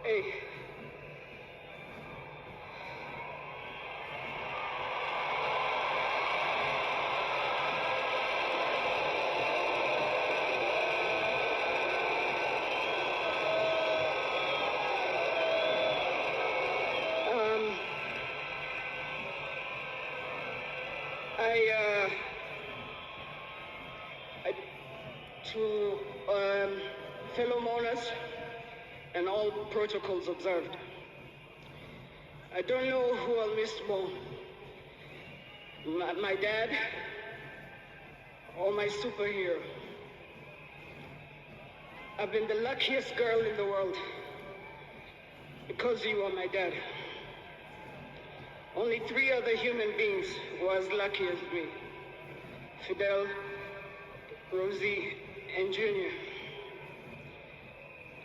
Hey. To fellow mourners and all protocols observed, I don't know who I'll miss more, my dad or my superhero. I've been the luckiest girl in the world because you are my dad. Only 3 other human beings were as lucky as me: Fidel, Rosie, and Junior.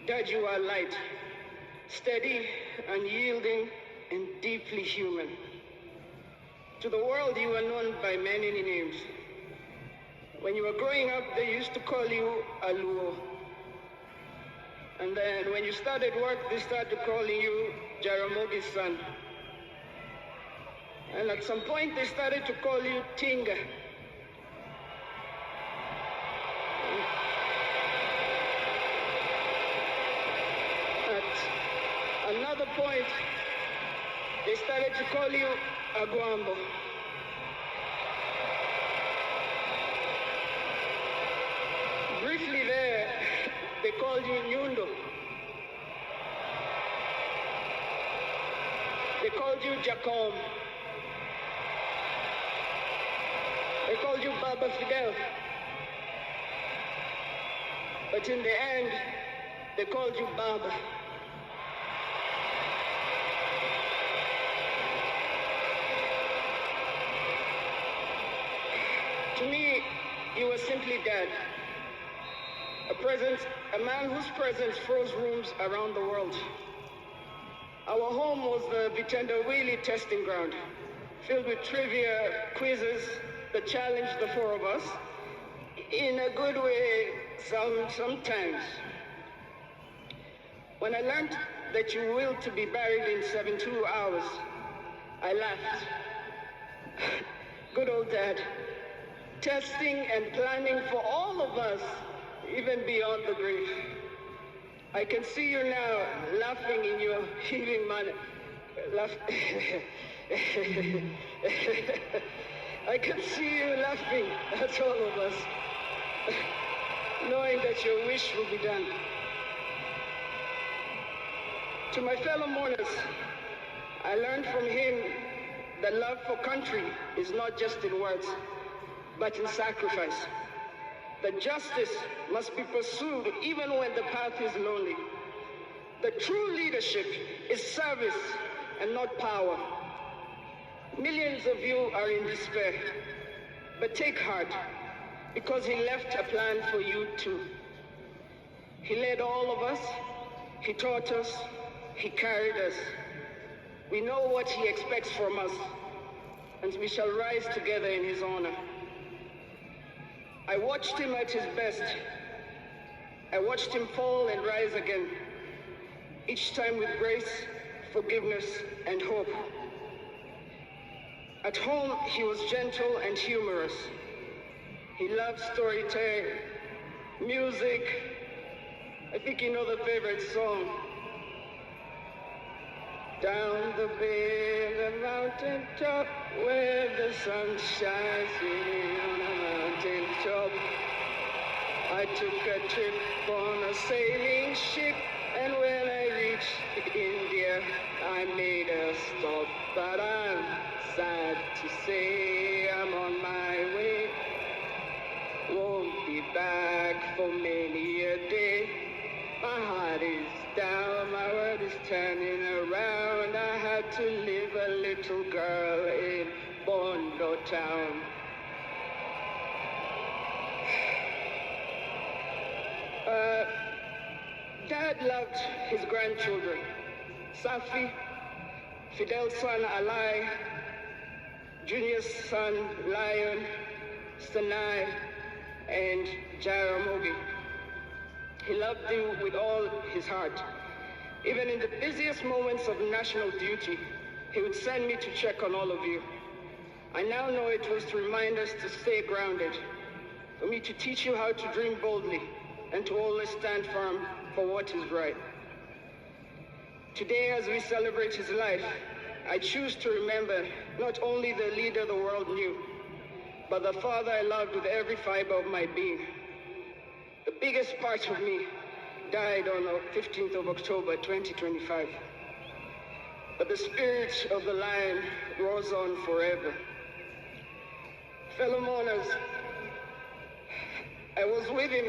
Dad, you are light, steady, unyielding, and deeply human. To the world, you are known by many names. When you were growing up, they used to call you Aluo. And then when you started work, they started calling you Jaramogi's son. And at some point, they started to call you Tinga. At another point, they started to call you Aguambo. Briefly there, they called you Nyundo. They called you Jacom. They called you Baba Fidel. But in the end, they called you Baba. To me, you were simply Dad. A man whose presence froze rooms around the world. Our home was the Vitendawili testing ground, filled with trivia, quizzes that challenged the 4 of us, in a good way sometimes. When I learned that you willed to be buried in 72 hours, I laughed. Good old Dad. Testing and planning for all of us, even beyond the grave. I can see you now laughing in your healing manner. I can see you laughing at all of us, knowing that your wish will be done. To my fellow mourners, I learned from him that love for country is not just in words, but in sacrifice. That justice must be pursued even when the path is lonely. That true leadership is service and not power. Millions of you are in despair, but take heart, because he left a plan for you too. He led all of us, he taught us, he carried us. We know what he expects from us, and we shall rise together in his honor. I watched him at his best. I watched him fall and rise again, each time with grace, forgiveness, and hope. At home, he was gentle and humorous. He loved storytelling, music. I think you know the favorite song. Down the bay, the mountain top, where the sun shines, sitting on a mountain top. I took a trip on a sailing ship, and when I reached India, I made a stop. But I'm sad to say I'm on my way. Won't be back for many a day. My heart is down, my world is turning around. I had to leave a little girl in Bondo town. Dad loved his grandchildren. Safi, Fidel's son Alai, Junior's son Lion, Sanai, and Jaramogi. He loved you with all his heart. Even in the busiest moments of national duty, he would send me to check on all of you. I now know it was to remind us to stay grounded, for me to teach you how to dream boldly, and to always stand firm for what is right. Today, as we celebrate his life, I choose to remember not only the leader the world knew, but the father I loved with every fiber of my being. The biggest part of me died on the 15th of October, 2025. But the spirit of the lion roars on forever. Fellow mourners, I was with him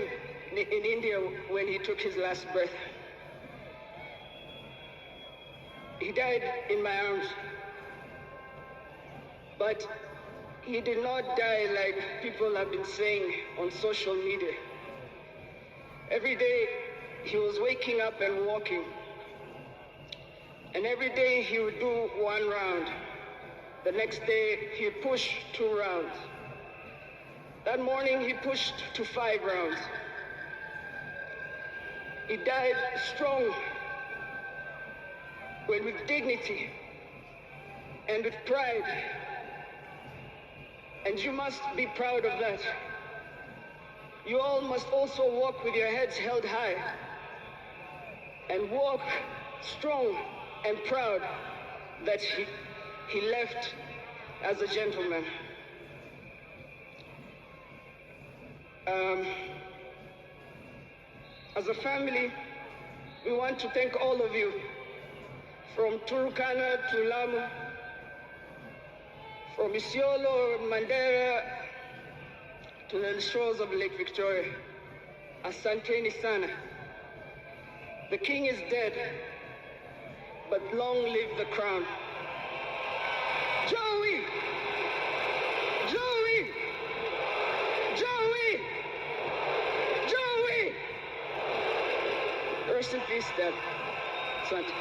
in India when he took his last breath. He died in my arms. But he did not die like people have been saying on social media. Every day he was waking up and walking. And every day he would do 1 round. The next day he would push 2 rounds. That morning he pushed to 5 rounds. He died strong, but with dignity and with pride. And you must be proud of that. You all must also walk with your heads held high and walk strong and proud that he left as a gentleman. As a family, we want to thank all of you, from Turkana to Lamu, from Isiolo, Mandera, to the shores of Lake Victoria. Asanteni sana. The king is dead, but long live the crown. Joey! Joey! Joey! Joey! Rest in peace, Dad. Asante.